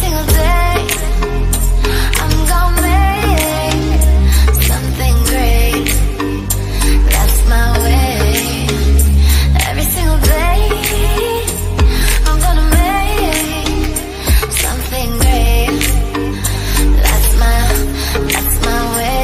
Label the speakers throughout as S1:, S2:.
S1: single day I'm gonna make something great. That's my way. Every single day I'm gonna make something great. That's my way.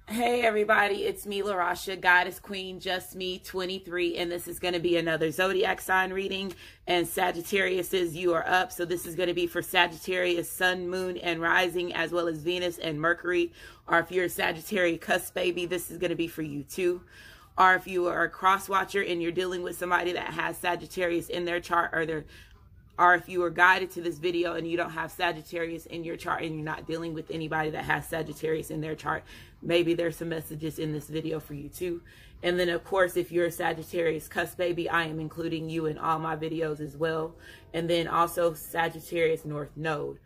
S2: Hey everybody, it's me, LaRasha, Goddess Queen, Just Me, 23, and this is going to be another zodiac sign reading. And Sagittarius says you are up, so this is going to be for Sagittarius, Sun, Moon, and Rising, as well as Venus and Mercury. Or if you're a Sagittarius cusp baby, this is going to be for you too. Or if you are a cross watcher and you're dealing with somebody that has Sagittarius in their chart, or if you were guided to this video and you don't have Sagittarius in your chart and you're not dealing with anybody that has Sagittarius in their chart, maybe there's some messages in this video for you too. And then of course, if you're a Sagittarius cusp baby, I am including you in all my videos as well. And then also Sagittarius North Node.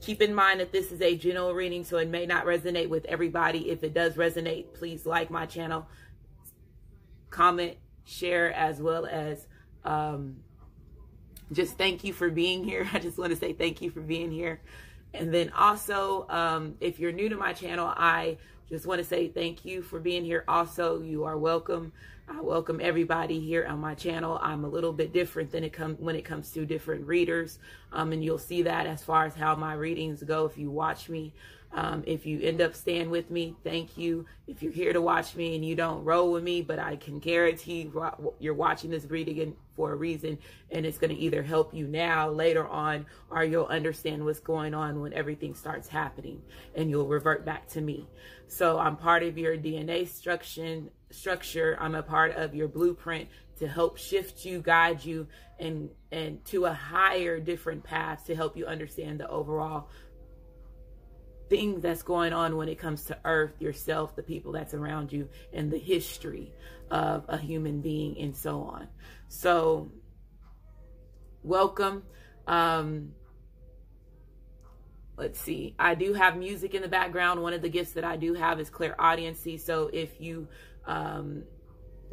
S2: Keep in mind that this is a general reading, so it may not resonate with everybody. If it does resonate, please like my channel, comment, share, as well as just thank you for being here. I just want to say thank you for being here. And then also, if you're new to my channel, I just want to say thank you for being here. Also, you are welcome. I welcome everybody here on my channel. I'm a little bit different than when it comes to different readers. And you'll see that as far as how my readings go if you watch me. If you end up staying with me, thank you. If you're here to watch me and you don't roll with me, but I can guarantee you're watching this reading for a reason, and it's going to either help you now, later on, or you'll understand what's going on when everything starts happening, and you'll revert back to me. So I'm part of your DNA structure. I'm a part of your blueprint to help shift you, guide you, and to a higher, different path to help you understand the overall thing that's going on when it comes to Earth, yourself, the people that's around you, and the history of a human being, and so on. So welcome. Let's see, I do have music in the background. One of the gifts that I do have is clairaudiency. So if you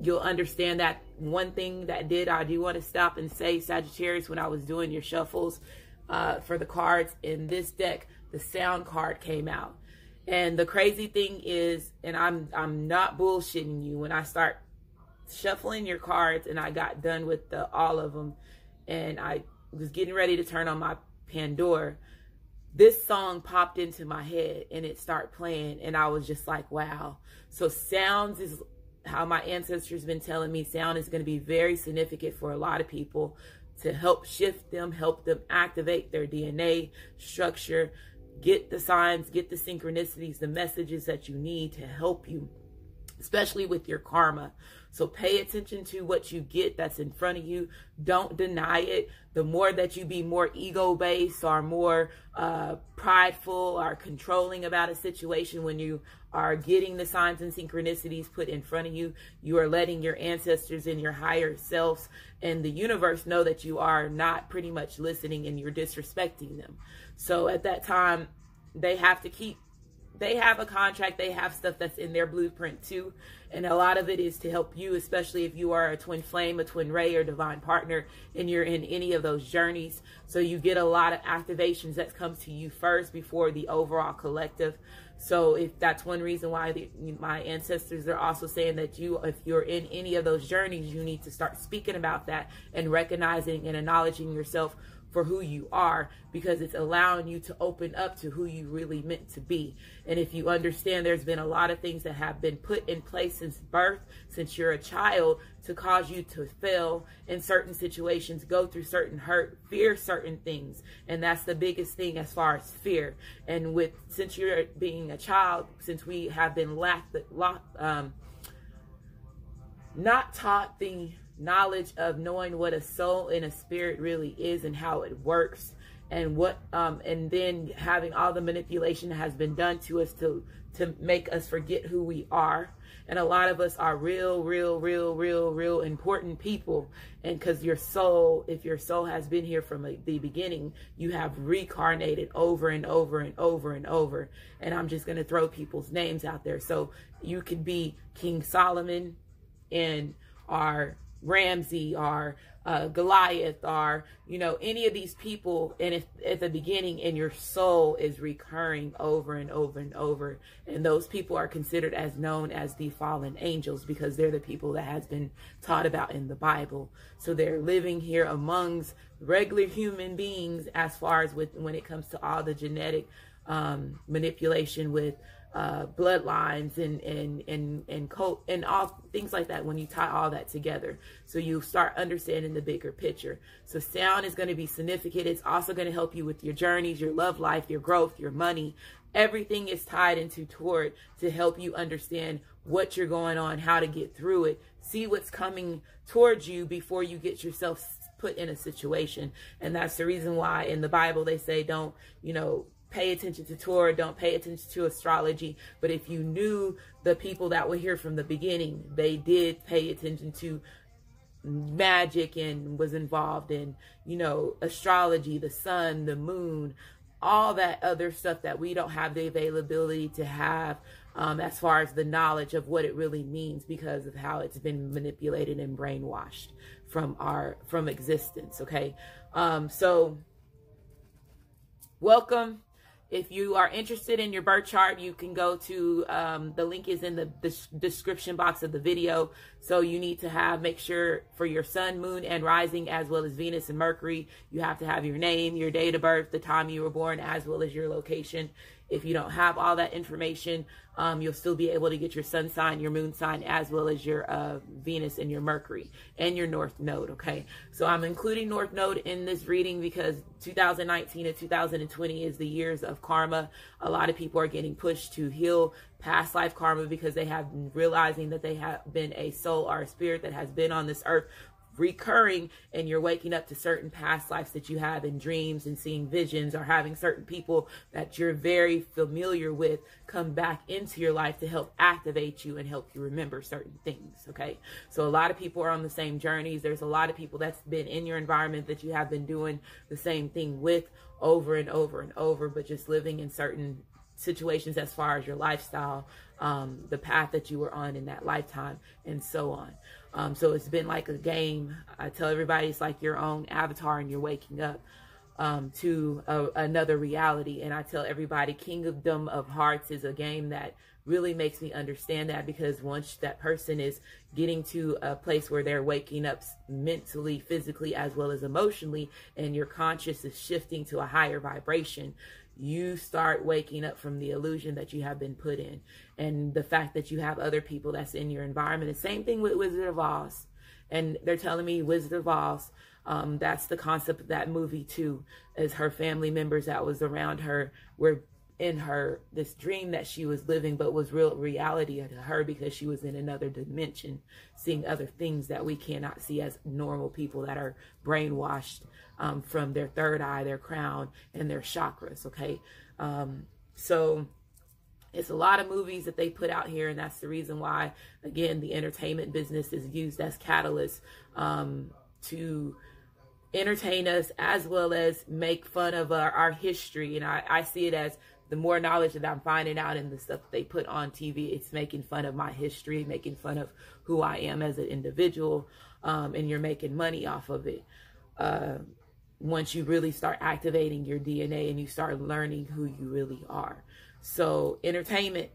S2: you'll understand that. One thing that I do want to stop and say, Sagittarius, when I was doing your shuffles for the cards in this deck, the sound card came out. And the crazy thing is, and I'm not bullshitting you, when I start shuffling your cards and I got done with all of them and I was getting ready to turn on my Pandora, this song popped into my head and it started playing, and I was just like, wow. So sounds is how my ancestors been telling me. Sound is going to be very significant for a lot of people to help shift them, help them activate their DNA structure, get the signs, get the synchronicities, the messages that you need to help you, especially with your karma. So pay attention to what you get that's in front of you. Don't deny it. The more that you be more ego-based or more prideful or controlling about a situation, when you are getting the signs and synchronicities put in front of you, you are letting your ancestors and your higher selves and the universe know that you are not pretty much listening and you're disrespecting them. So at that time, they have a contract, they have stuff that's in their blueprint too. And a lot of it is to help you, especially if you are a twin flame, a twin ray, or divine partner, and you're in any of those journeys. So you get a lot of activations that comes to you first before the overall collective. So if that's one reason why my ancestors are also saying that if you're in any of those journeys, you need to start speaking about that and recognizing and acknowledging yourself for who you are, because it's allowing you to open up to who you really meant to be. And if you understand, there's been a lot of things that have been put in place since birth, since you're a child, to cause you to fail in certain situations, go through certain hurt, fear certain things. And that's the biggest thing as far as fear. And since you're being a child, since we have been not taught the knowledge of knowing what a soul and a spirit really is and how it works, and and then having all the manipulation that has been done to us to make us forget who we are. And a lot of us are real important people. And because if your soul has been here from the beginning, you have reincarnated over and over and over and over. And I'm just going to throw people's names out there. So you could be King Solomon, and our Ramsey, or Goliath, or any of these people, and if at the beginning, and your soul is recurring over and over and over, and those people are considered as known as the fallen angels, because they're the people that has been taught about in the Bible. So they're living here amongst regular human beings, as far as when it comes to all the genetic manipulation with bloodlines and cult and all things like that, when you tie all that together. So you start understanding the bigger picture. So sound is going to be significant. It's also going to help you with your journeys, your love life, your growth, your money. Everything is tied toward to help you understand what you're going on, how to get through it, see what's coming towards you before you get yourself put in a situation. And that's the reason why in the Bible they say don't, pay attention to Torah, don't pay attention to astrology. But if you knew the people that were here from the beginning, they did pay attention to magic and was involved in, astrology, the sun, the moon, all that other stuff that we don't have the availability to have, as far as the knowledge of what it really means, because of how it's been manipulated and brainwashed from existence. Okay. So welcome. If you are interested in your birth chart, you can go to, the link is in the description box of the video. So you need to make sure for your sun, moon, and rising, as well as Venus and Mercury, you have to have your name, your date of birth, the time you were born, as well as your location. If you don't have all that information, you'll still be able to get your sun sign, your moon sign, as well as your Venus and your Mercury and your North Node. Okay, so I'm including North Node in this reading because 2019 and 2020 is the years of karma. A lot of people are getting pushed to heal past life karma because they have been realizing that they have been a soul or a spirit that has been on this earth recurring, and you're waking up to certain past lives that you have in dreams and seeing visions, or having certain people that you're very familiar with come back into your life to help activate you and help you remember certain things. Okay, so a lot of people are on the same journeys. There's a lot of people that's been in your environment that you have been doing the same thing with over and over and over, but just living in certain situations as far as your lifestyle, the path that you were on in that lifetime, and so on. So it's been like a game. I tell everybody it's like your own avatar, and you're waking up to another reality. And I tell everybody Kingdom of Hearts is a game that really makes me understand that, because once that person is getting to a place where they're waking up mentally, physically, as well as emotionally, and your conscious is shifting to a higher vibration, you start waking up from the illusion that you have been put in, and the fact that you have other people that's in your environment. The same thing with Wizard of Oz, and they're telling me Wizard of Oz, that's the concept of that movie too, as her family members that was around her were in this dream that she was living, but was real reality to her, because she was in another dimension, seeing other things that we cannot see as normal people that are brainwashed from their third eye, their crown, and their chakras. Okay, so it's a lot of movies that they put out here, and that's the reason why, again, the entertainment business is used as catalyst to entertain us, as well as make fun of our history. And I see it as the more knowledge that I'm finding out in the stuff that they put on TV, it's making fun of my history, making fun of who I am as an individual, and you're making money off of it. Once you really start activating your DNA and you start learning who you really are. So entertainment.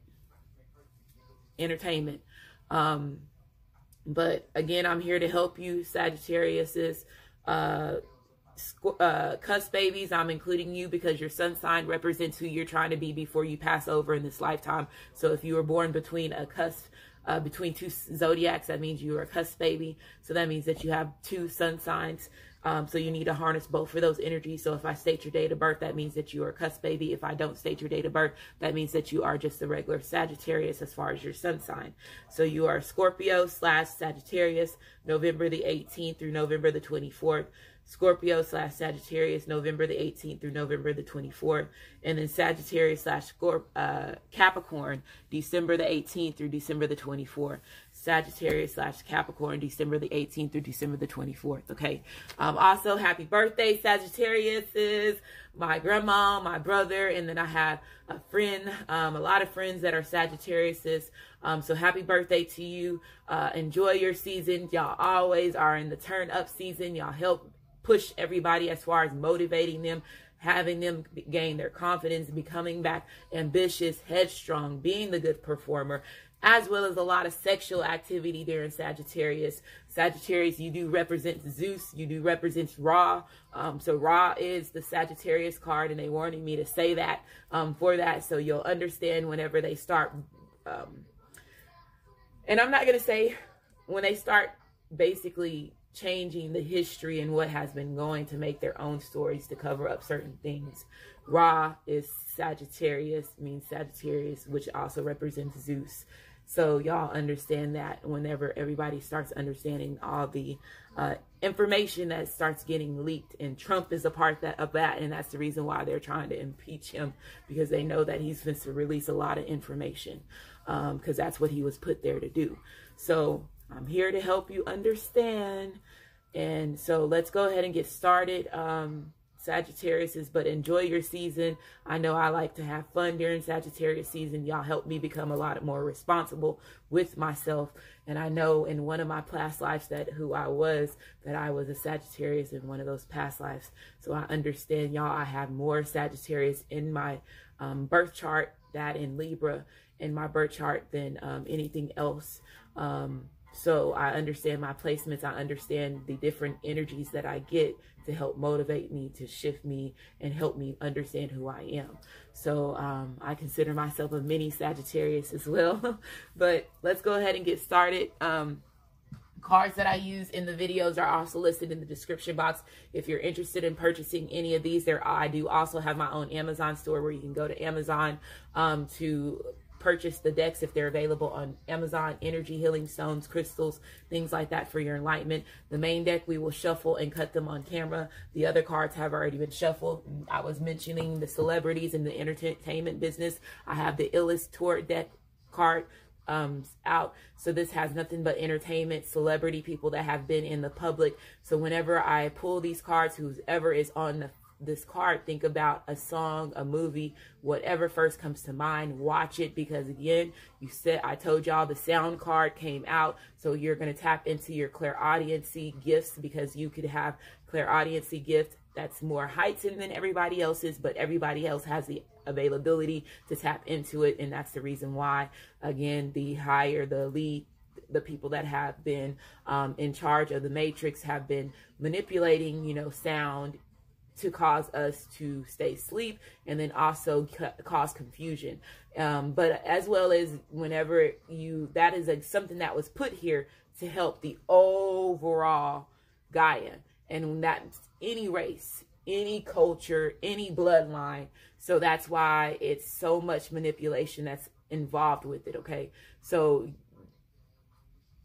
S2: But again, I'm here to help you, Sagittariuses. cusp babies, I'm including you because your sun sign represents who you're trying to be before you pass over in this lifetime. So if you were born between a cusp, between two zodiacs, that means you are a cusp baby. So that means that you have two sun signs. So you need to harness both of those energies. So if I state your date of birth, that means that you are a cusp baby. If I don't state your date of birth, that means that you are just a regular Sagittarius as far as your sun sign. So you are Scorpio / Sagittarius, November the 18th through November the 24th. Scorpio / Sagittarius, November the 18th through November the 24th. And then Sagittarius / Capricorn, December the 18th through December the 24th. Sagittarius / Capricorn, December the 18th through December the 24th. Okay. Also, happy birthday, Sagittariuses, my grandma, my brother, and then I have a friend, a lot of friends that are Sagittariuses. So happy birthday to you. Enjoy your season. Y'all always are in the turn up season. Y'all help push everybody as far as motivating them, having them gain their confidence, becoming back ambitious, headstrong, being the good performer, as well as a lot of sexual activity there in Sagittarius. Sagittarius, you do represent Zeus. You do represent Ra. So Ra is the Sagittarius card, and they wanted me to say that for that, so you'll understand whenever they start. And I'm not going to say when they start basically changing the history and what has been going to make their own stories to cover up certain things. Ra is Sagittarius, means Sagittarius, which also represents Zeus. So y'all understand that whenever everybody starts understanding all the information that starts getting leaked, and Trump is a part of that, and that's the reason why they're trying to impeach him, because they know that he's going to release a lot of information, because that's what he was put there to do. So I'm here to help you understand. And so let's go ahead and get started. Sagittarius, but enjoy your season. I know I like to have fun during Sagittarius season. Y'all help me become a lot more responsible with myself. And I know in one of my past lives that I was a Sagittarius in one of those past lives. So I understand, y'all, I have more Sagittarius in my birth chart, that in Libra in my birth chart, than anything else. So I understand my placements. I understand the different energies that I get to help motivate me, to shift me, and help me understand who I am. So I consider myself a mini Sagittarius as well. But let's go ahead and get started. Cards that I use in the videos are also listed in the description box. If you're interested in purchasing any of these, I do also have my own Amazon store where you can go to Amazon to purchase the decks if they're available on Amazon. Energy healing stones, crystals, things like that for your enlightenment. The main deck we will shuffle and cut them on camera. The other cards have already been shuffled. I was mentioning the celebrities in the entertainment business. I have the illest tour deck card out. So this has nothing but entertainment, celebrity, people that have been in the public. So whenever I pull these cards, whoever is on this card, think about a song, a movie, whatever first comes to mind, watch it, because again, I told y'all the sound card came out, so you're going to tap into your clairaudiency gifts, because you could have clairaudiency gift that's more heightened than everybody else's, but everybody else has the availability to tap into it. And that's the reason why, again, the higher the lead, the people that have been in charge of the matrix have been manipulating, sound to cause us to stay asleep, and then also cause confusion. But as well as whenever that is something that was put here to help the overall Gaia, and that's any race, any culture, any bloodline. So that's why it's so much manipulation that's involved with it. Okay, so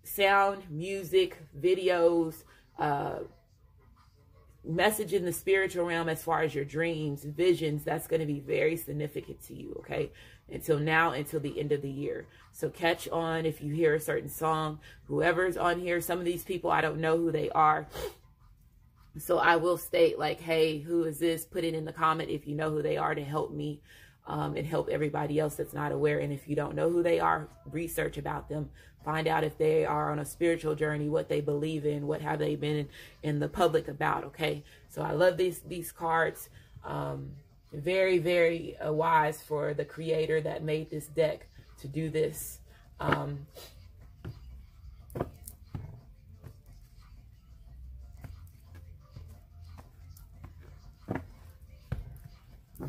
S2: sound, music, videos, message in the spiritual realm as far as your dreams, visions, that's going to be very significant to you, okay, until the end of the year. So catch on if you hear a certain song, whoever's on here. Some of these people, I don't know who they are, so I will state, like, hey, who is this? Put it in the comment if you know who they are, to help me and help everybody else that's not aware. And if you don't know who they are, research about them. Find out if they are on a spiritual journey, what they believe in, what have they been in the public about, okay? So I love these cards. Very, very wise for the creator that made this deck to do this.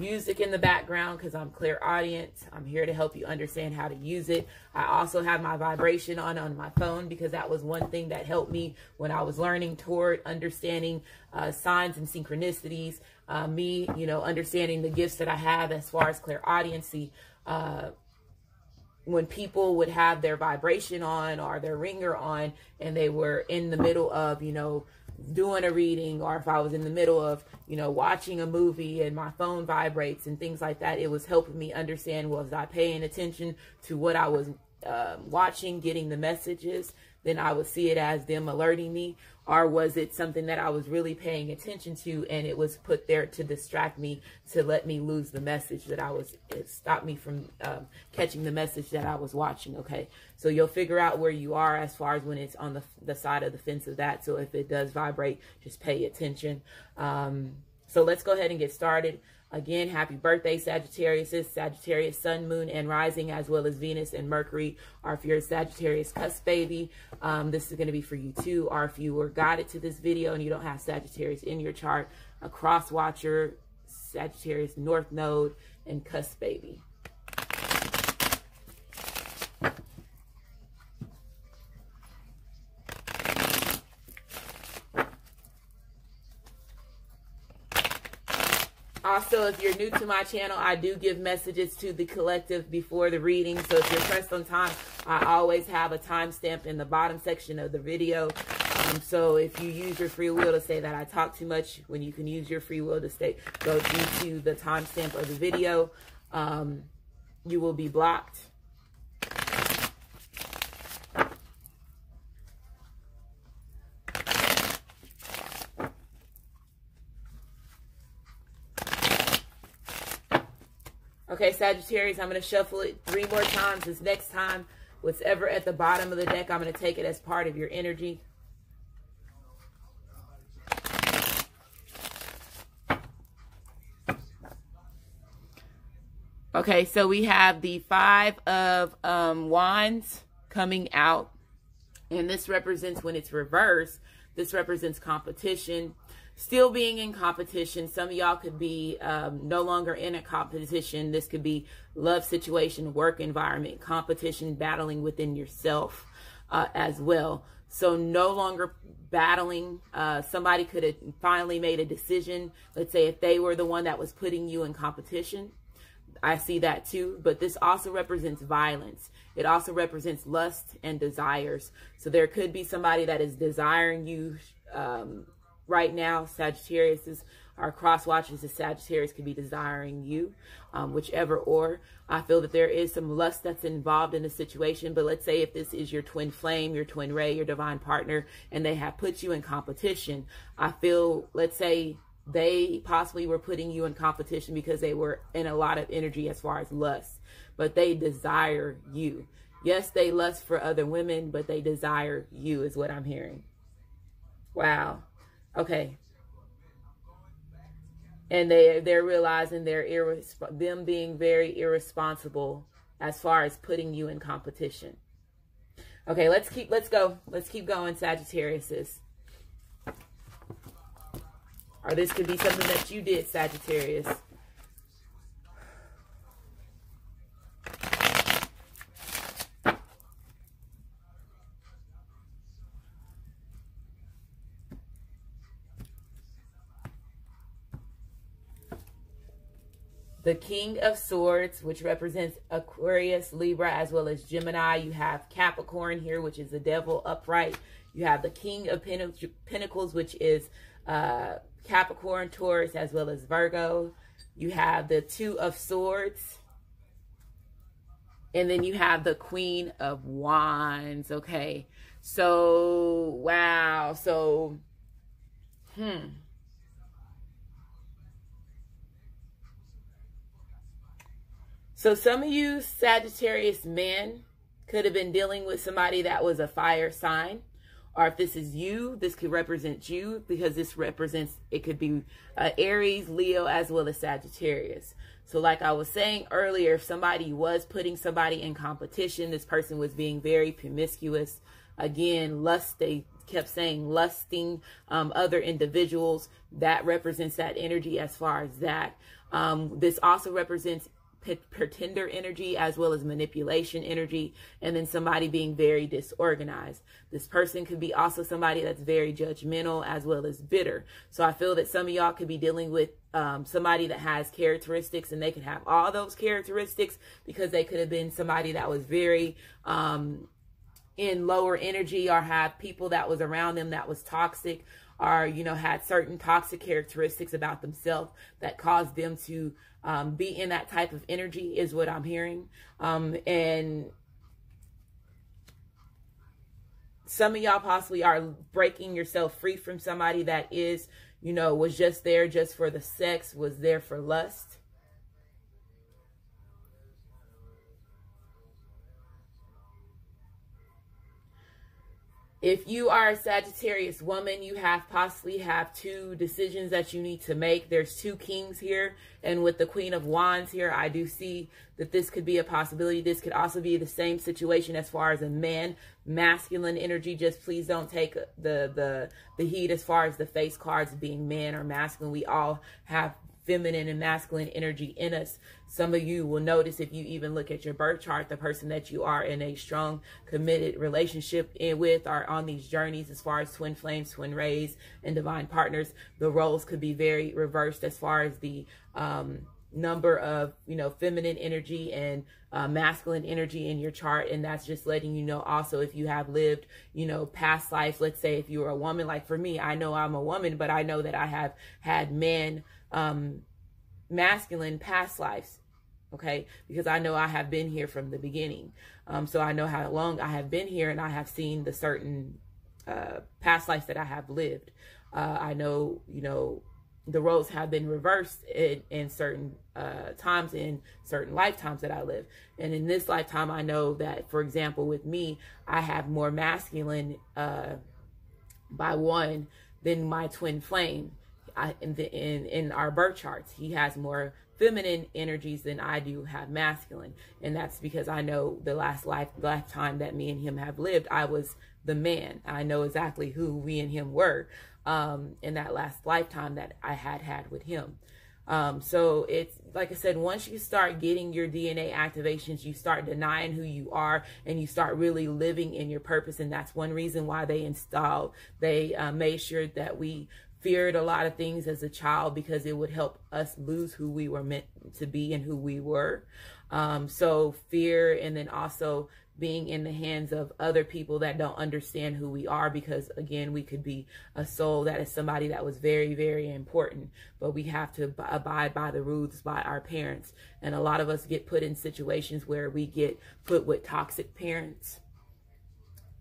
S2: music in the background because I'm clairaudient. I'm here to help you understand how to use it. I also have my vibration on my phone because that was one thing that helped me when I was learning toward understanding signs and synchronicities. Me, you know, understanding the gifts that I have as far as clairaudiency. When people would have their vibration on or their ringer on and they were in the middle of, you know, doing a reading, or if I was in the middle of, you know, watching a movie and my phone vibrates and things like that, it was helping me understand, was I paying attention to what I was watching, getting the messages? Then I would see it as them alerting me, or was it something that I was really paying attention to and it was put there to distract me, to let me lose the message that it stopped me from catching the message that I was watching. Okay, so you'll figure out where you are as far as when it's on the side of the fence of that. So if it does vibrate, just pay attention. So let's go ahead and get started. Again, happy birthday, Sagittarius. Sagittarius, sun, moon, and rising, as well as Venus and Mercury. Or if you're a Sagittarius cusp baby, this is going to be for you too. Or if you were guided to this video and you don't have Sagittarius in your chart, a cross watcher, Sagittarius, North Node, and cusp baby. Also, if you're new to my channel, I do give messages to the collective before the reading. So if you're pressed on time, I always have a timestamp in the bottom section of the video. So if you use your free will to say that I talk too much, when you can use your free will to go to the timestamp of the video, you will be blocked. Okay, Sagittarius, I'm going to shuffle it 3 more times. This next time, what's ever at the bottom of the deck, I'm going to take it as part of your energy. Okay, so we have the 5 of Wands coming out. And this represents, when it's reversed, this represents competition. Still being in competition. Some of y'all could be no longer in a competition. This could be love situation, work environment, competition, battling within yourself as well. So no longer battling. Somebody could have finally made a decision. Let's say if they were the one that was putting you in competition. I see that too. But this also represents violence. It also represents lust and desires. So there could be somebody that is desiring you right now. Sagittarius our cross watchers, the Sagittarius could be desiring you, whichever. Or I feel that there is some lust that's involved in the situation. But let's say if this is your twin flame, your twin ray, your divine partner, and they have put you in competition, I feel, let's say they possibly were putting you in competition because they were in a lot of energy as far as lust, but they desire you. Yes, they lust for other women, but they desire you is what I'm hearing. Wow. Okay. And they're realizing them being very irresponsible as far as putting you in competition. Okay, let's go. Let's keep going, Sagittarius. Or this could be something that you did, Sagittarius. The King of Swords, which represents Aquarius, Libra, as well as Gemini. You have Capricorn here, which is the devil upright. You have the King of Pentacles, which is Capricorn, Taurus, as well as Virgo. You have the Two of Swords. And then you have the Queen of Wands. Okay. So, wow. So, So some of you Sagittarius men could have been dealing with somebody that was a fire sign. Or if this is you, this could represent you, because this represents, it could be Aries, Leo, as well as Sagittarius. So like I was saying earlier, if somebody was putting somebody in competition, this person was being very promiscuous. Again, lust, they kept saying lusting other individuals. That represents that energy as far as that. This also represents pretender energy as well as manipulation energy, and then somebody being very disorganized. This person could be also somebody that's very judgmental as well as bitter. So I feel that some of y'all could be dealing with somebody that has characteristics, and they could have all those characteristics because they could have been somebody that was very in lower energy, or have people that was around them that was toxic, or, you know, had certain toxic characteristics about themselves that caused them to be in that type of energy, is what I'm hearing. And some of y'all possibly are breaking yourself free from somebody that is, you know, was just there just for the sex, was there for lust. If you are a Sagittarius woman, you possibly have two decisions that you need to make. There's two kings here, and with the Queen of Wands here, I do see that this could be a possibility. This could also be the same situation as far as a man, masculine energy. Just please don't take the heat as far as the face cards being man or masculine. We all have feminine and masculine energy in us. Some of you will notice, if you even look at your birth chart, the person that you are in a strong, committed relationship with are on these journeys as far as twin flames, twin rays, and divine partners. The roles could be very reversed as far as the number of, you know, feminine energy and masculine energy in your chart. And that's just letting you know also, if you have lived, you know, past life. Let's say if you were a woman, like for me, I know I'm a woman, but I know that I have had men, masculine past lives, okay, because I know I have been here from the beginning. So I know how long I have been here, and I have seen the certain past lives that I have lived. I know, you know, the roles have been reversed in certain times, in certain lifetimes that I live. And in this lifetime, I know that, for example, with me, I have more masculine by one than my twin flame. In our birth charts, he has more feminine energies than I do have masculine, and that's because I know the last lifetime that me and him have lived, I was the man. I know exactly who we and him were in that last lifetime that I had with him. So it's like I said, once you start getting your DNA activations, you start denying who you are, and you start really living in your purpose. And that's one reason why they made sure that we feared a lot of things as a child, because it would help us lose who we were meant to be and who we were. So fear, and then also being in the hands of other people that don't understand who we are, because again, we could be a soul that is somebody that was very, very important, but we have to abide by the rules by our parents. And a lot of us get put in situations where we get put with toxic parents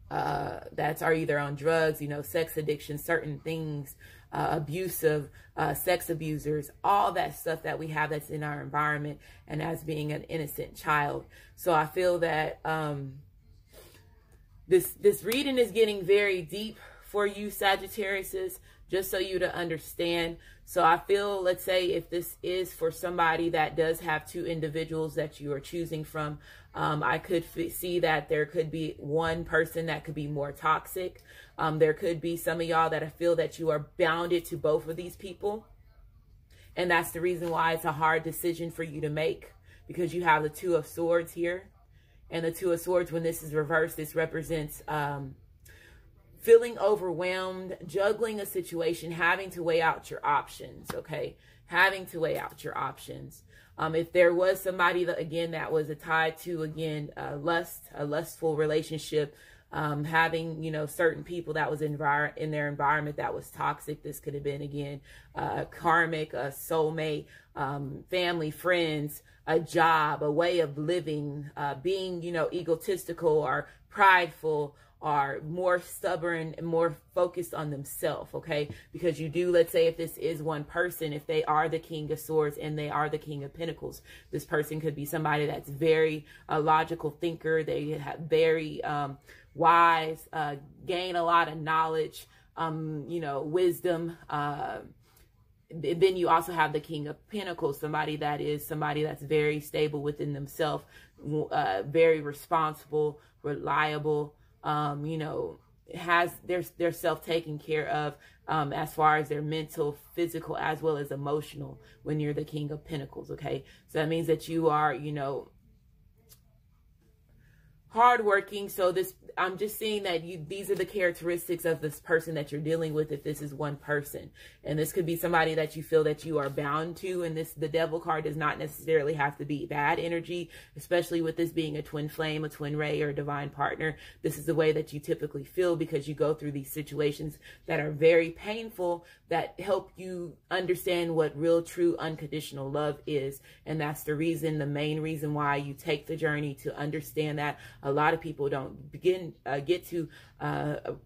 S2: that are either on drugs, you know, sex addiction, certain things, abusive, sex abusers, all that stuff that we have that's in our environment, and as being an innocent child. So I feel that this reading is getting very deep for you Sagittariuses, just so you to understand. So I feel, let's say if this is for somebody that does have two individuals that you are choosing from, I could see that there could be one person that could be more toxic. There could be some of y'all that I feel that you are bounded to both of these people. And that's the reason why it's a hard decision for you to make, because you have the Two of Swords here. And the Two of Swords, when this is reversed, this represents feeling overwhelmed, juggling a situation, having to weigh out your options, okay? Having to weigh out your options. If there was somebody that, again, that was tied to, again, a lustful relationship, having, you know, certain people that was in their environment that was toxic. This could have been, again, karmic, a soulmate, family, friends, a job, a way of living, being, you know, egotistical or prideful, are more stubborn and more focused on themselves, okay? Because you do, let's say if this is one person, if they are the King of Swords and they are the King of Pentacles, this person could be somebody that's very logical thinker. They have very wise, gain a lot of knowledge, you know, wisdom. Then you also have the King of Pentacles, somebody that's very stable within themselves, very responsible, reliable, you know, has their self taken care of, as far as their mental, physical, as well as emotional, when you're the King of Pentacles. Okay, so that means that you are, you know, hardworking. So this, I'm just seeing that these are the characteristics of this person that you're dealing with, if this is one person. And this could be somebody that you feel that you are bound to. And the Devil card does not necessarily have to be bad energy, especially with this being a twin flame, a twin ray, or a divine partner. This is the way that you typically feel, because you go through these situations that are very painful, that help you understand what real, true, unconditional love is. And that's the reason, the main reason why you take the journey to understand that. A lot of people don't get to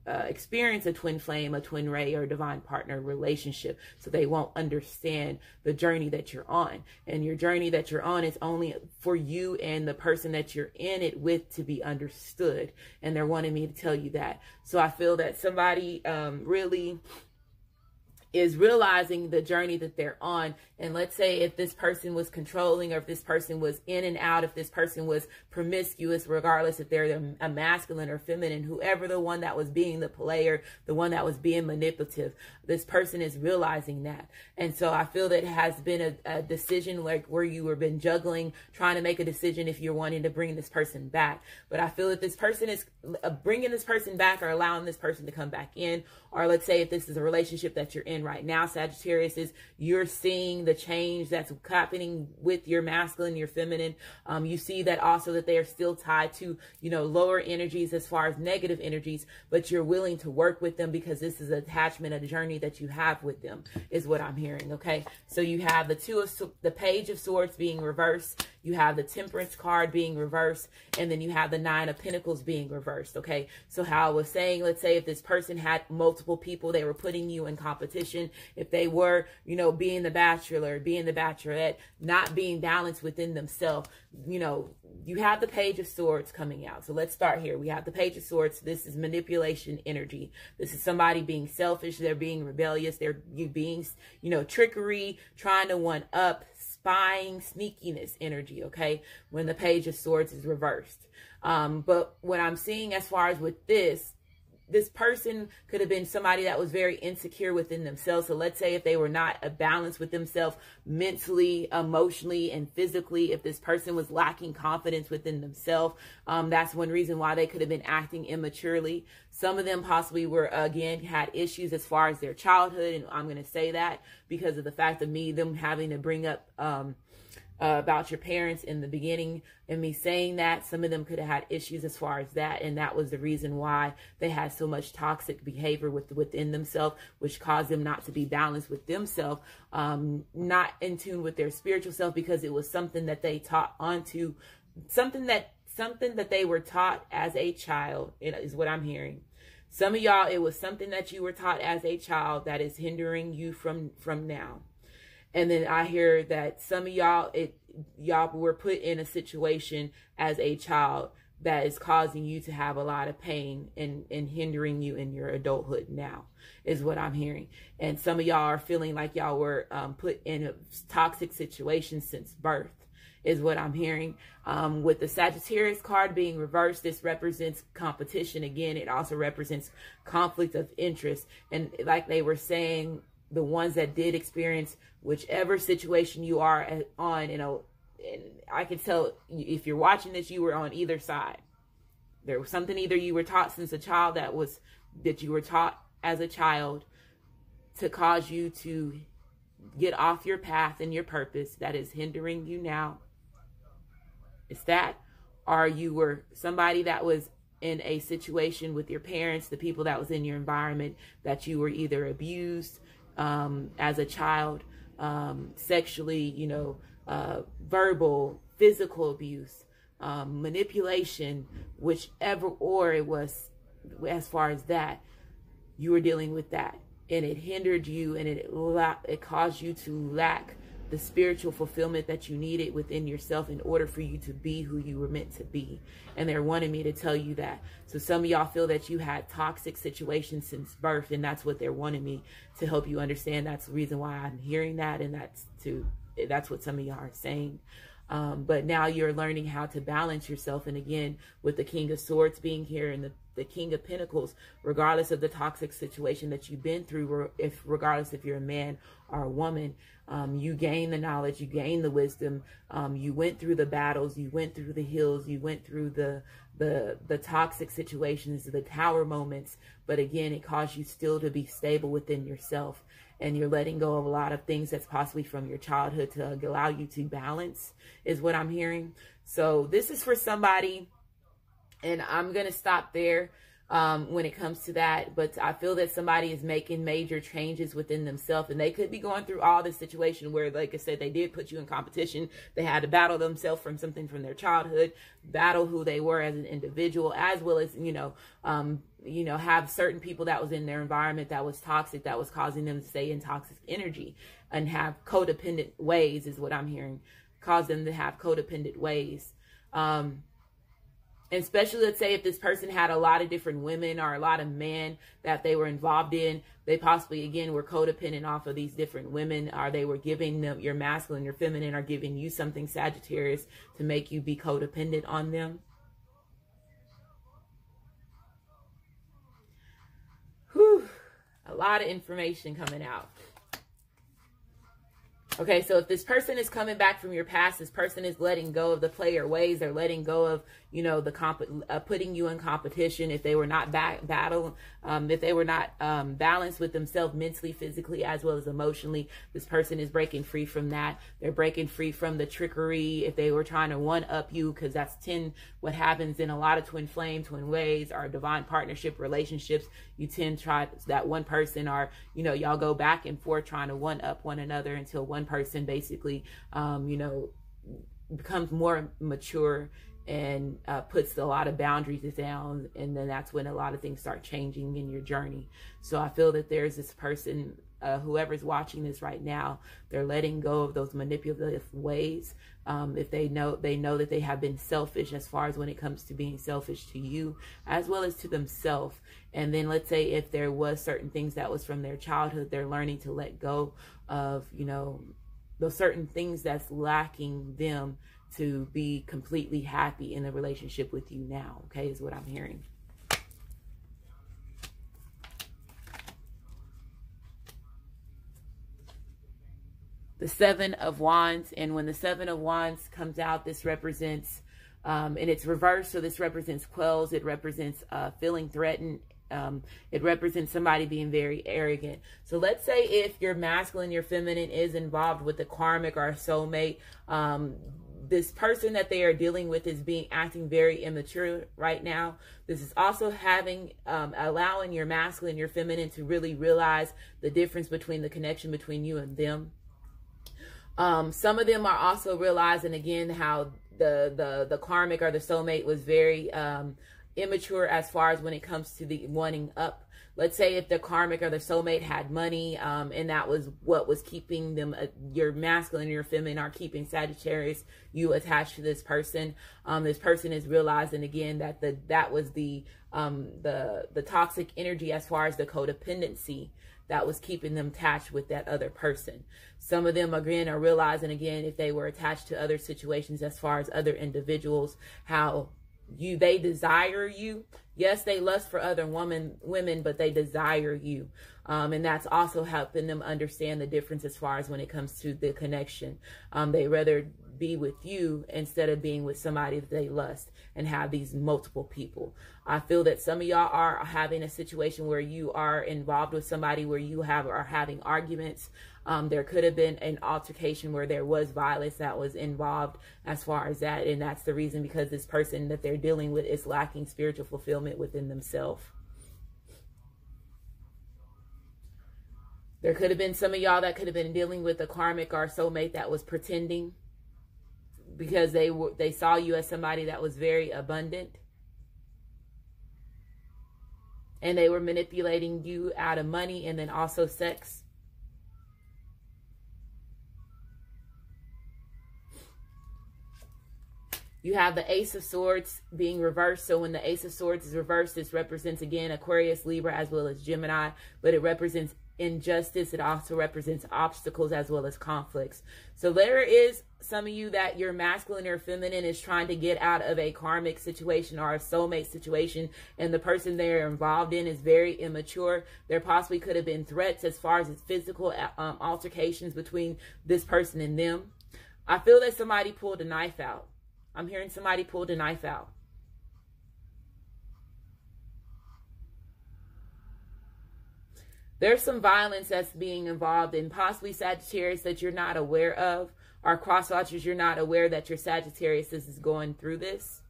S2: experience a twin flame, a twin ray, or a divine partner relationship, so they won't understand the journey that you're on. And your journey that you're on is only for you and the person that you're in it with to be understood. And they're wanting me to tell you that. So I feel that somebody really is realizing the journey that they're on. And let's say if this person was controlling, or if this person was in and out, if this person was promiscuous, regardless if they're a masculine or feminine, whoever the one that was being the player, the one that was being manipulative, this person is realizing that. And so I feel that it has been a decision, like where you have been juggling, trying to make a decision if you're wanting to bring this person back. But I feel that this person is bringing this person back, or allowing this person to come back in. Or let's say if this is a relationship that you're in right now, Sagittarius, is you're seeing the change that's happening with your masculine, your feminine. You see that also that they are still tied to, you know, lower energies as far as negative energies, but you're willing to work with them because this is an attachment, a journey that you have with them, is what I'm hearing. Okay, so you have the Page of Swords being reversed, you have the Temperance card being reversed, and then you have the Nine of Pentacles being reversed. Okay, so how I was saying, let's say if this person had multiple people, they were putting you in competition. If they were, you know, being the bachelor, being the bachelorette, not being balanced within themselves, you know, you have the Page of Swords coming out. So let's start here. We have the Page of Swords. This is manipulation energy. This is somebody being selfish. They're being rebellious. They're being, you know, trickery, trying to one up, spying, sneakiness energy. Okay, when the Page of Swords is reversed. But what I'm seeing as far as with this person could have been somebody that was very insecure within themselves. So let's say if they were not a balance with themselves mentally, emotionally, and physically, if this person was lacking confidence within themselves, that's one reason why they could have been acting immaturely. Some of them possibly were, again, had issues as far as their childhood. And I'm going to say that because of the fact of them having to bring up, about your parents in the beginning, and me saying that some of them could have had issues as far as that, and that was the reason why they had so much toxic behavior within themselves, which caused them not to be balanced with themselves, not in tune with their spiritual self, because it was something that they taught onto, something that they were taught as a child, is what I'm hearing. Some of y'all, it was something that you were taught as a child that is hindering you from now. And then I hear that some of y'all, y'all were put in a situation as a child that is causing you to have a lot of pain and hindering you in your adulthood now, is what I'm hearing. And some of y'all are feeling like y'all were put in a toxic situation since birth, is what I'm hearing. With the Sagittarius card being reversed, this represents competition. Again, it also represents conflict of interest. And like they were saying, the ones that did experience whichever situation you are on, you know, and I can tell if you're watching this, you were on either side. There was something either you were taught since a child that you were taught as a child to cause you to get off your path and your purpose that is hindering you now. It's that, or you were somebody that was in a situation with your parents, the people that was in your environment, that you were either abused as a child, sexually, you know, verbal, physical abuse, manipulation, whichever, or it was, as far as that, you were dealing with that, and it hindered you, and it caused you to lack the spiritual fulfillment that you needed within yourself in order for you to be who you were meant to be. And they're wanting me to tell you that. So some of y'all feel that you had toxic situations since birth, and that's what they're wanting me to help you understand. That's the reason why I'm hearing that, and that's what some of y'all are saying. But now you're learning how to balance yourself. And again, with the King of Swords being here and the the King of Pentacles, regardless of the toxic situation that you've been through, regardless if you're a man or a woman, you gain the knowledge, you gain the wisdom, you went through the battles, you went through the hills, you went through the toxic situations, the tower moments, but again, it caused you still to be stable within yourself, and you're letting go of a lot of things that's possibly from your childhood to allow you to balance, is what I'm hearing. So this is for somebody, and I'm going to stop there when it comes to that. But I feel that somebody is making major changes within themselves, and they could be going through all this situation where, like I said, they did put you in competition. They had to battle themselves from something from their childhood, battle who they were as an individual, as well as, have certain people that was in their environment that was toxic, that was causing them to stay in toxic energy and have codependent ways, is what I'm hearing. Cause them to have codependent ways. And especially, let's say if this person had a lot of different women or a lot of men that they were involved in, they possibly, again, were codependent off of these different women, or they were giving them, your masculine, your feminine, or giving you something, Sagittarius, to make you be codependent on them. Whew, a lot of information coming out. Okay, so if this person is coming back from your past, this person is letting go of the player ways. They're letting go of, putting you in competition. If they were not if they were not balanced with themselves mentally, physically, as well as emotionally, this person is breaking free from that. They're breaking free from the trickery. If they were trying to one-up you, because that's what happens in a lot of twin flame, twin ways, or divine partnership relationships. You tend to try that one person, or, y'all go back and forth trying to one-up one another until one person basically, becomes more mature and puts a lot of boundaries down, and then that's when a lot of things start changing in your journey. So I feel that there's this person, whoever's watching this right now, they're letting go of those manipulative ways. If they know that they have been selfish, as far as when it comes to being selfish to you as well as to themselves. And then let's say if there was certain things that was from their childhood, they're learning to let go of, those certain things that's lacking them to be completely happy in a relationship with you now. Okay, is what I'm hearing. The Seven of Wands, and when the Seven of Wands comes out, this represents, and it's reversed, so this represents quells. It represents feeling threatened. It represents somebody being very arrogant. So let's say if your masculine, your feminine is involved with a karmic or a soulmate, this person that they are dealing with is acting very immature right now. This is also allowing your masculine, your feminine to really realize the difference between the connection between you and them. Some of them are also realizing, again, how the karmic or the soulmate was very immature as far as when it comes to the wanting up. Let's say if the karmic or the soulmate had money, and that was what was keeping them, your masculine and your feminine are keeping Sagittarius, you attached to this person. This person is realizing again that that was the toxic energy as far as the codependency that was keeping them attached with that other person. Some of them, again, are realizing, again, if they were attached to other situations as far as other individuals, how they desire you. Yes, they lust for other women, but they desire you. And that's also helping them understand the difference as far as when it comes to the connection. They rather be with you instead of being with somebody that they lust and have these multiple people. I feel that some of y'all are having a situation where you are involved with somebody where you are having arguments. There could have been an altercation where there was violence that was involved as far as that. And that's the reason, because this person that they're dealing with is lacking spiritual fulfillment within themselves. There could have been some of y'all that could have been dealing with a karmic or soulmate that was pretending, because they saw you as somebody that was very abundant. And they were manipulating you out of money and then also sex. You have the Ace of Swords being reversed. So when the Ace of Swords is reversed, this represents, again, Aquarius, Libra, as well as Gemini. But it represents injustice. It also represents obstacles as well as conflicts. So there is some of you that your masculine or feminine is trying to get out of a karmic situation or a soulmate situation, and the person they're involved in is very immature. There possibly could have been threats as far as physical altercations between this person and them. I feel that somebody pulled a knife out. I'm hearing somebody pulled a knife out. There's some violence that's being involved in possibly Sagittarius that you're not aware of, or cross watchers, you're not aware that your Sagittarius is going through this.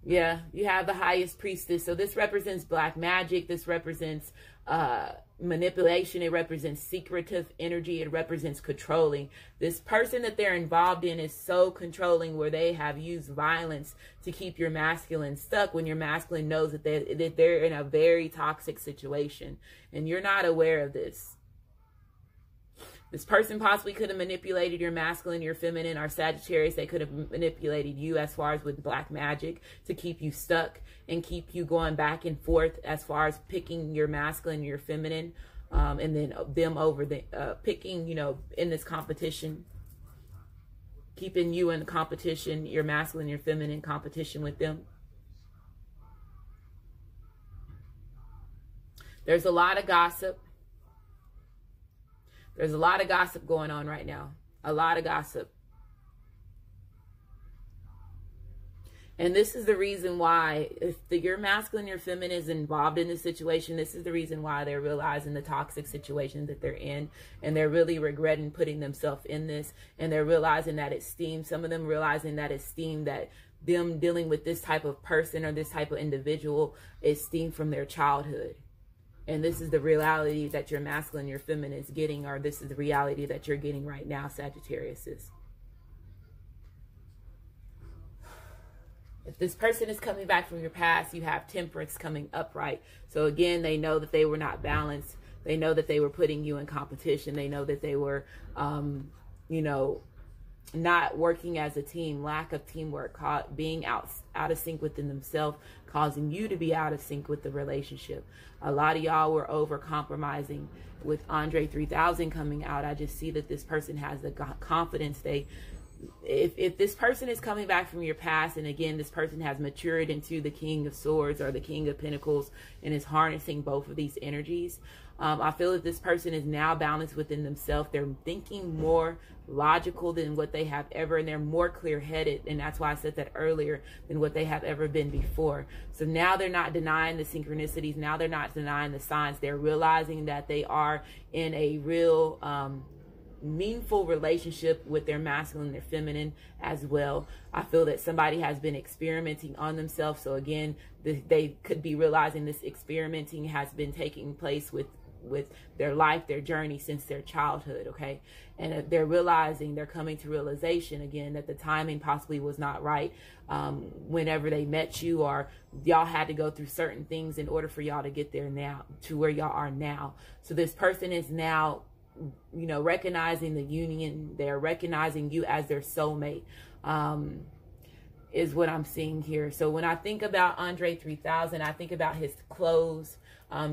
S2: Yeah, you have the highest priestess. So this represents black magic. This represents manipulation. It represents secretive energy. It represents controlling. This person that they're involved in is so controlling, where they have used violence to keep your masculine stuck, when your masculine knows that they're in a very toxic situation and you're not aware of this. This person possibly could have manipulated your masculine, your feminine, or Sagittarius. They could have manipulated you as far as with black magic to keep you stuck and keep you going back and forth as far as picking your masculine, your feminine, and then them over the picking, you know, in this competition, keeping you in competition, your masculine, your feminine competition with them. There's a lot of gossip. There's a lot of gossip going on right now. A lot of gossip. And this is the reason why, if your masculine, your feminine is involved in this situation, this is the reason why they're realizing the toxic situation that they're in. And they're really regretting putting themselves in this. And they're realizing that it's steam. Some of them realizing that it's steam, that them dealing with this type of person or this type of individual is steam from their childhood. And this is the reality that your masculine, your feminine is getting, or this is the reality that you're getting right now, Sagittarius. If this person is coming back from your past, you have Temperance coming upright. So again, they know that they were not balanced. They know that they were putting you in competition. They know that they were, you know, not working as a team, lack of teamwork, being out of sync within themselves, causing you to be out of sync with the relationship. A lot of y'all were over compromising. With Andre 3000 coming out, I just see that this person has the confidence. If this person is coming back from your past, and again, this person has matured into the King of Swords or the King of Pentacles and is harnessing both of these energies, I feel that this person is now balanced within themselves. They're thinking more logical than what they have ever, and they're more clear-headed, and that's why I said that earlier, than what they have ever been before. So now they're not denying the synchronicities. Now they're not denying the signs. They're realizing that they are in a real meaningful relationship with their masculine and their feminine as well. I feel that somebody has been experimenting on themselves. So again, they could be realizing this experimenting has been taking place with their life, their journey since their childhood, okay? And they're realizing, they're coming to realization again that the timing possibly was not right whenever they met you, or y'all had to go through certain things in order for y'all to get there now, to where y'all are now. So this person is now, you know, recognizing the union. They're recognizing you as their soulmate, is what I'm seeing here. So when I think about Andre 3000, I think about his clothes,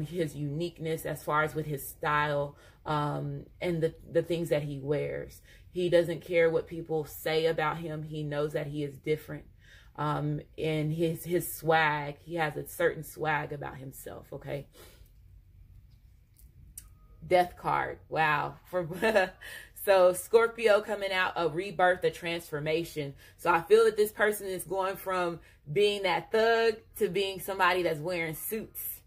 S2: his uniqueness as far as with his style, and the things that he wears. He doesn't care what people say about him. He knows that he is different. And his swag, he has a certain swag about himself, okay? Death card. Wow. So Scorpio coming out, a rebirth, a transformation. So I feel that this person is going from being that thug to being somebody that's wearing suits.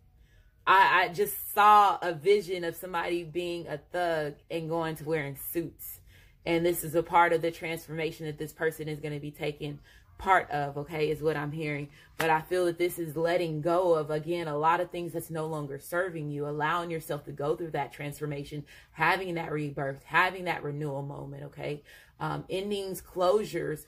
S2: I just saw a vision of somebody being a thug and going to wearing suits. And this is a part of the transformation that this person is going to be taking part of, okay, is what I'm hearing. But I feel that this is letting go of, again, a lot of things that's no longer serving you, allowing yourself to go through that transformation, having that rebirth, having that renewal moment, okay? Endings, closures,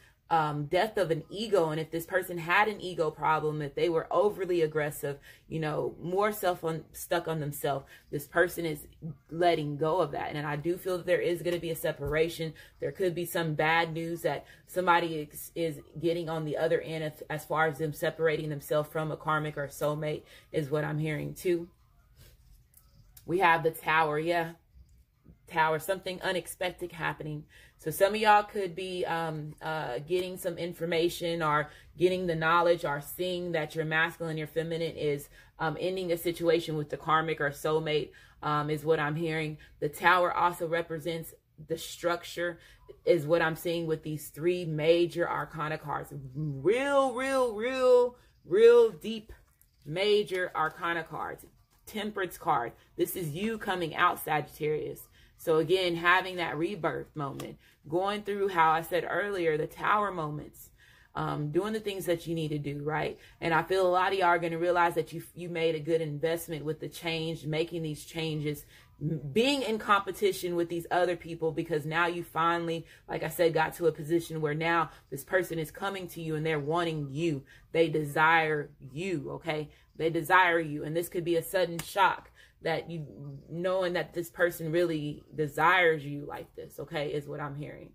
S2: death of an ego. And if this person had an ego problem, if they were overly aggressive, you know, more stuck on themselves, this person is letting go of that. And I do feel that there is going to be a separation. There could be some bad news that somebody is getting on the other end as far as them separating themselves from a karmic or soulmate, is what I'm hearing too. We have the Tower. Yeah. Tower, something unexpected happening. So some of y'all could be getting some information or getting the knowledge or seeing that your masculine, your feminine is ending a situation with the karmic or soulmate, is what I'm hearing. The Tower also represents the structure, is what I'm seeing with these three major arcana cards. Real deep major arcana cards. Temperance card. This is you coming out, Sagittarius. So again, having that rebirth moment, going through, how I said earlier, the Tower moments, doing the things that you need to do, right? And I feel a lot of y'all are going to realize that you made a good investment with the change, making these changes, being in competition with these other people, because now you finally, like I said, got to a position where now this person is coming to you and they're wanting you. They desire you, okay? They desire you. And this could be a sudden shock, that you knowing that this person really desires you like this, okay, is what I'm hearing.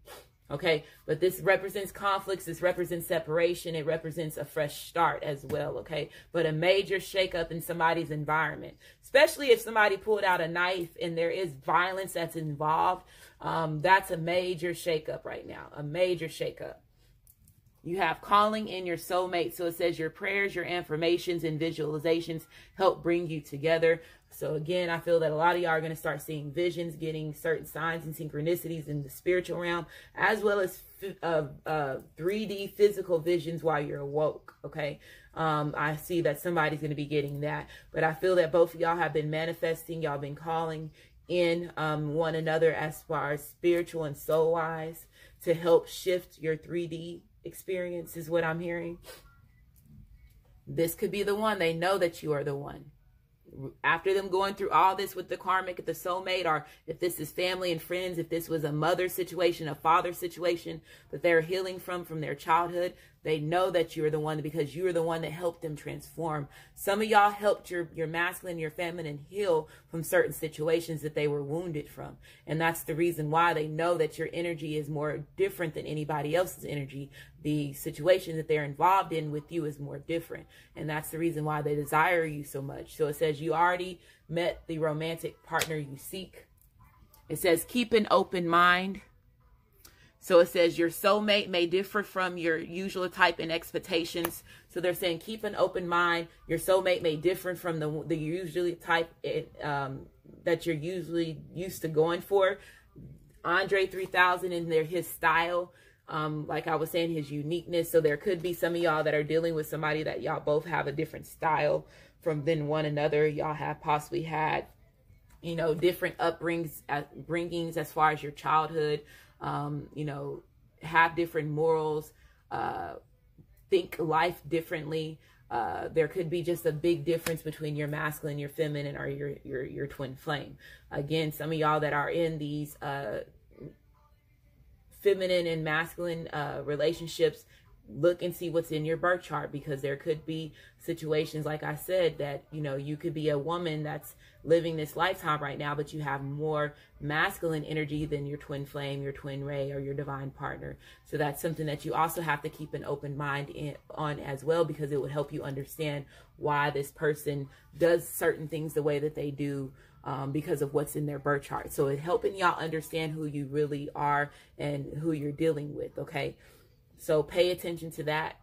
S2: Okay, but this represents conflicts, this represents separation, it represents a fresh start as well, okay? But a major shakeup in somebody's environment, especially if somebody pulled out a knife and there is violence that's involved. That's a major shakeup right now, a major shakeup. You have calling in your soulmate. So it says your prayers, your affirmations, and visualizations help bring you together. So again, I feel that a lot of y'all are going to start seeing visions, getting certain signs and synchronicities in the spiritual realm, as well as 3D physical visions while you're awoke, okay? I see that somebody's going to be getting that. But I feel that both of y'all have been manifesting. Y'all been calling in one another as far as spiritual and soul-wise to help shift your 3D experience, is what I'm hearing. This could be the one. They know that you are the one. After them going through all this with the karmic, the soulmate, or if this is family and friends, if this was a mother situation, a father situation that they're healing from their childhood, they know that you're the one, because you're the one that helped them transform. Some of y'all helped your masculine, your feminine heal from certain situations that they were wounded from. And that's the reason why they know that your energy is more different than anybody else's energy. The situation that they're involved in with you is more different. And that's the reason why they desire you so much. So it says you already met the romantic partner you seek. It says keep an open mind. So it says your soulmate may differ from your usual type and expectations. So they're saying keep an open mind. Your soulmate may differ from the usually type that you're usually used to going for. Andre 3000 in his style, like I was saying, his uniqueness. So there could be some of y'all that are dealing with somebody that y'all both have a different style than one another. Y'all have possibly had, you know, different upbringings as far as your childhood. You know, have different morals, think life differently. There could be just a big difference between your masculine, your feminine, or your twin flame. Again, some of y'all that are in these feminine and masculine relationships, look and see what's in your birth chart, because there could be situations, like I said, that, you know, you could be a woman that's living this lifetime right now, but you have more masculine energy than your twin flame, your twin ray, or your divine partner. So that's something that you also have to keep an open mind on as well, because it would help you understand why this person does certain things the way that they do, because of what's in their birth chart. So it's helping y'all understand who you really are and who you're dealing with, okay? So pay attention to that.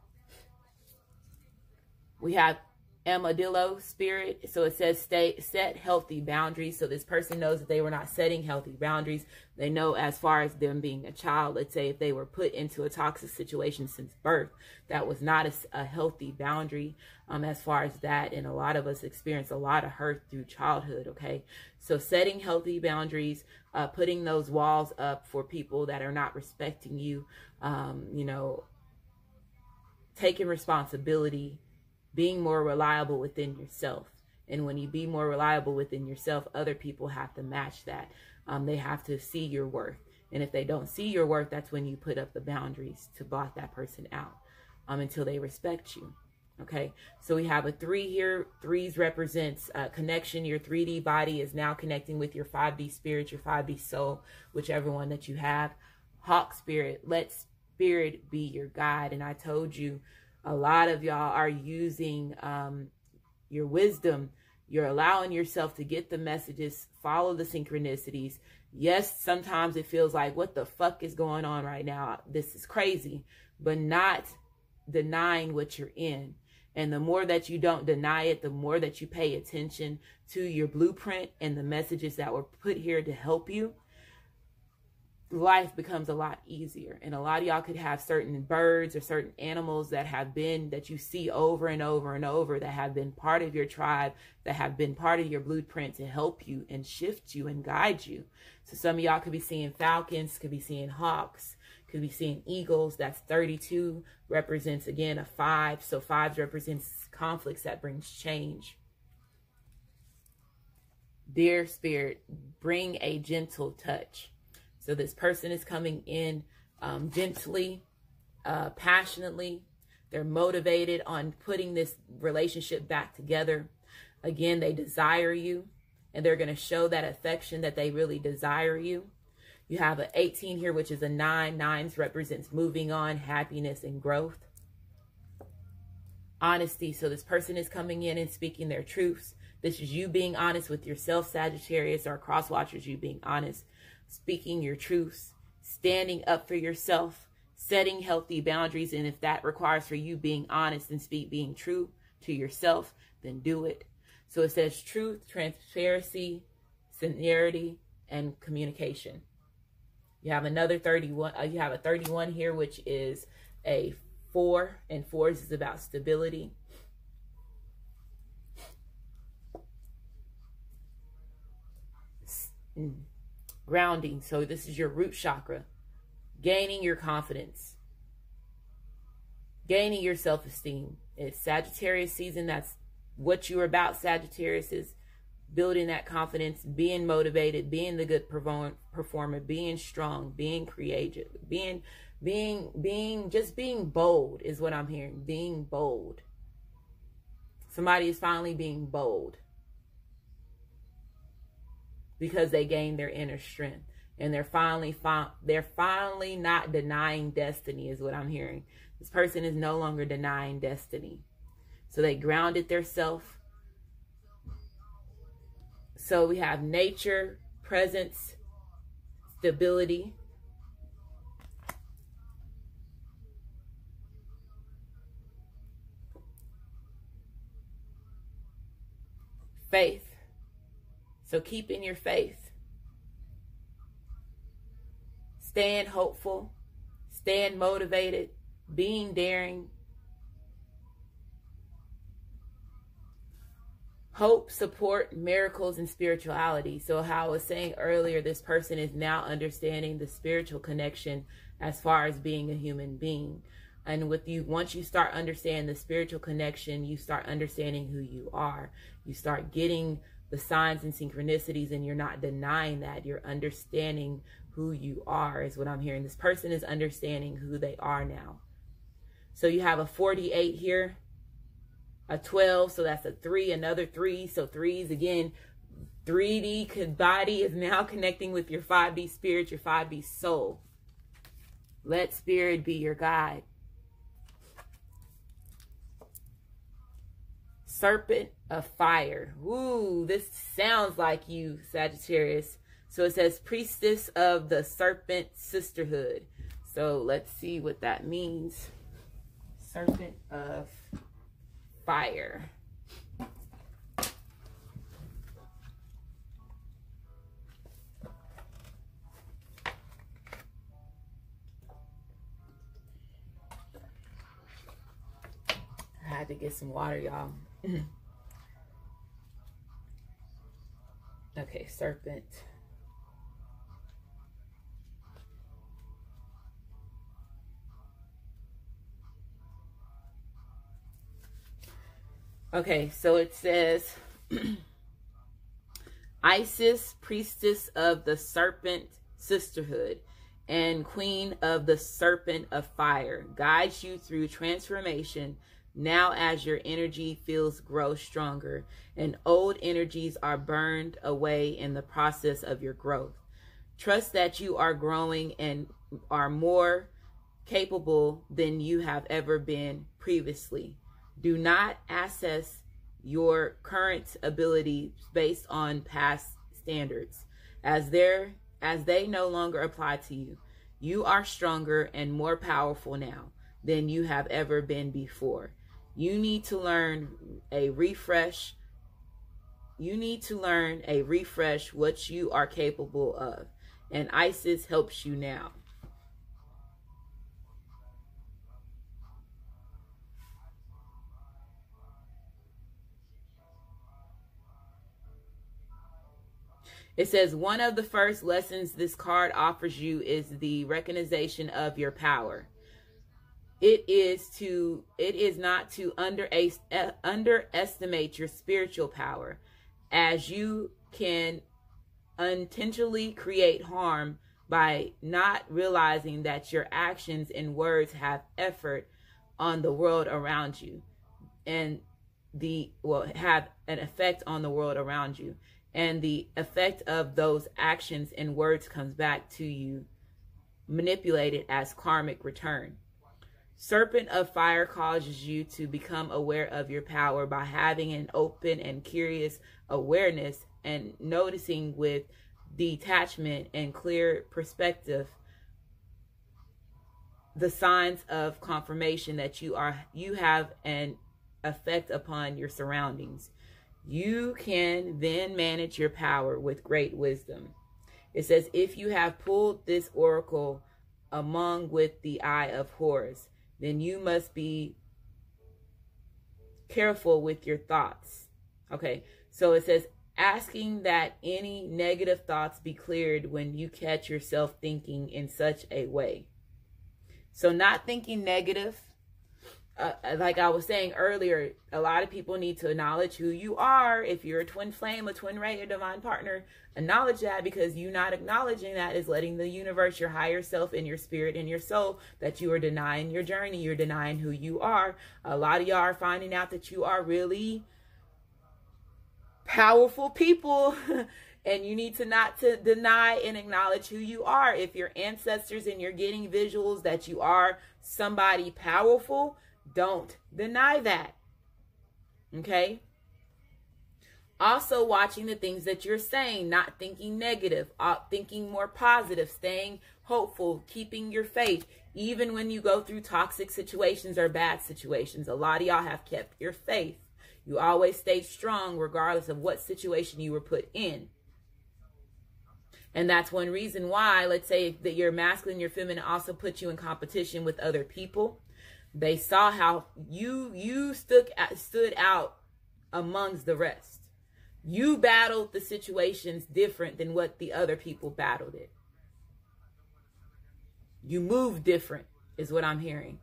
S2: We have Armadillo spirit. So it says set healthy boundaries. So this person knows that they were not setting healthy boundaries. They know, as far as them being a child, let's say if they were put into a toxic situation since birth, that was not a healthy boundary as far as that. And a lot of us experience a lot of hurt through childhood, okay? So setting healthy boundaries, putting those walls up for people that are not respecting you, you know, taking responsibility, being more reliable within yourself. And when you be more reliable within yourself, other people have to match that. They have to see your worth. And if they don't see your worth, that's when you put up the boundaries to block that person out until they respect you. Okay, so we have a 3 here. 3s represents connection. Your 3D body is now connecting with your 5D spirit, your 5D soul, whichever one that you have. Hawk spirit, let spirit be your guide. And I told you, a lot of y'all are using your wisdom. You're allowing yourself to get the messages, follow the synchronicities. Yes, sometimes it feels like, what the fuck is going on right now? This is crazy, but not denying what you're in. And the more that you don't deny it, the more that you pay attention to your blueprint and the messages that were put here to help you, life becomes a lot easier. And a lot of y'all could have certain birds or certain animals that have been, that you see over and over and over, that have been part of your tribe, that have been part of your blueprint to help you and shift you and guide you. So some of y'all could be seeing falcons, could be seeing hawks, could be seeing eagles. That's 32, represents again a 5. So 5 represents conflicts that brings change. Dear spirit, bring a gentle touch. So this person is coming in gently, passionately. They're motivated on putting this relationship back together. Again, they desire you, and they're going to show that affection that they really desire you. You have an 18 here, which is a 9. 9s represents moving on, happiness, and growth. Honesty. So this person is coming in and speaking their truths. This is you being honest with yourself, Sagittarius, or cross watchers, you being honest, speaking your truths, standing up for yourself, setting healthy boundaries. And if that requires for you being honest and being true to yourself, then do it. So it says truth, transparency, sincerity, and communication. You have another 31. You have a 31 here, which is a 4, and 4s is about stability. Grounding. So this is your root chakra. Gaining your confidence. Gaining your self-esteem. It's Sagittarius season. That's what you're about, Sagittarius, is building that confidence, being motivated, being the good performer, being strong, being creative, being bold is what I'm hearing. Being bold. Somebody is finally being bold because they gained their inner strength, and they're finally not denying destiny is what I'm hearing. This person is no longer denying destiny. So they grounded their self. So we have nature, presence, stability. Faith. So keep in your faith. Staying hopeful, staying motivated, being daring. Hope, support, miracles, and spirituality. So how I was saying earlier, this person is now understanding the spiritual connection as far as being a human being. And with you, once you start understanding the spiritual connection, you start understanding who you are. You start getting the signs and synchronicities, and you're not denying that. You're understanding who you are is what I'm hearing. This person is understanding who they are now. So you have a 48 here. A 12, so that's a 3, another 3. So 3s again, 3D body is now connecting with your 5D spirit, your 5D soul. Let spirit be your guide. Serpent of fire. Ooh, this sounds like you, Sagittarius. So it says priestess of the serpent sisterhood. So let's see what that means. Serpent of fire. I had to get some water, y'all. Okay, serpent. Okay, so it says Isis, priestess of the serpent sisterhood. and queen of the serpent of fire, guides you through transformation now as your energy feels grow stronger and old energies are burned away in the process of your growth. Trust that you are growing and are more capable than you have ever been previously. Do not assess your current ability based on past standards, as they no longer apply to you. You are stronger and more powerful now than you have ever been before. You need to learn a refresh. What you are capable of. And Isis helps you now. It says, one of the first lessons this card offers you is the recognition of your power. It is not to underestimate your spiritual power, as you can unintentionally create harm by not realizing that your actions and words have effort on the world around you and have an effect on the world around you. And the effect of those actions and words comes back to you, manipulated as karmic return. Serpent of fire causes you to become aware of your power by having an open and curious awareness and noticing with detachment and clear perspective the signs of confirmation that you have an effect upon your surroundings. You can then manage your power with great wisdom. It says, if you have pulled this oracle among with the eye of Horus, then you must be careful with your thoughts. Okay, so it says, asking that any negative thoughts be cleared when you catch yourself thinking in such a way. So not thinking negative. Like I was saying earlier, a lot of people need to acknowledge who you are. If you're a twin flame, a twin ray, a divine partner, acknowledge that, because you not acknowledging that is letting the universe, your higher self, and your spirit and your soul, that you are denying your journey. You're denying who you are. A lot of y'all are finding out that you are really powerful people. And you need to not to deny and acknowledge who you are. If your ancestors and you're getting visuals that you are somebody powerful, don't deny that. Okay? Also watching the things that you're saying, not thinking negative, thinking more positive, staying hopeful, keeping your faith, even when you go through toxic situations or bad situations. A lot of y'all have kept your faith. You always stayed strong regardless of what situation you were put in. And that's one reason why, let's say that your masculine, your feminine also put you in competition with other people. They saw how you stood out amongst the rest. You battled the situations different than what the other people battled it. You moved different is what I'm hearing.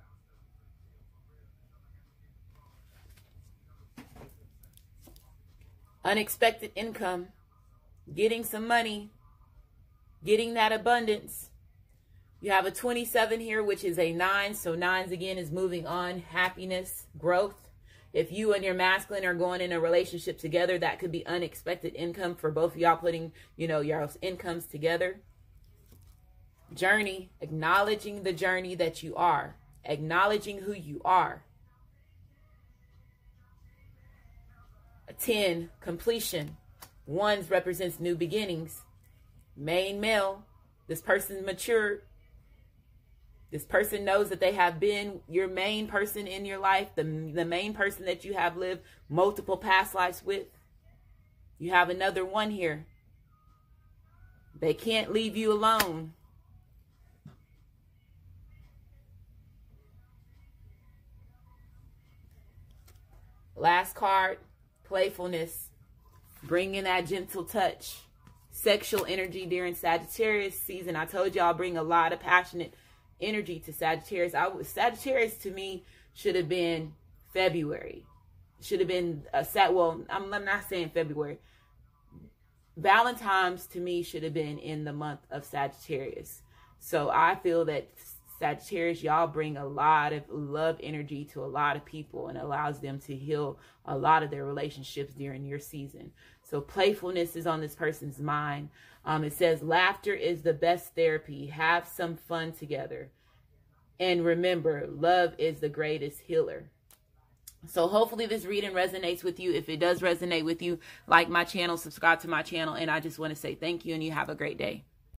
S2: Unexpected income, getting some money, getting that abundance. You have a 27 here, which is a 9. So 9s again is moving on, happiness, growth. If you and your masculine are going in a relationship together, that could be unexpected income for both of y'all, putting, y'all's incomes together. Journey, acknowledging the journey that you are, acknowledging who you are. A 10, completion. 1s represents new beginnings. Main male, this person's matured. This person knows that they have been your main person in your life, the main person that you have lived multiple past lives with. You have another 1 here. They can't leave you alone. Last card, playfulness, bringing that gentle touch. Sexual energy during Sagittarius season. I told you I'll bring a lot of passionate energy to Sagittarius. Sagittarius to me should have been February. Should have been I'm not saying February. Valentine's to me should have been in the month of Sagittarius. So I feel that Sagittarius, y'all bring a lot of love energy to a lot of people and allows them to heal a lot of their relationships during your season. So playfulness is on this person's mind. It says laughter is the best therapy. Have some fun together. And remember, love is the greatest healer. So hopefully this reading resonates with you. If it does resonate with you, like my channel, subscribe to my channel. And I just want to say thank you and you have a great day.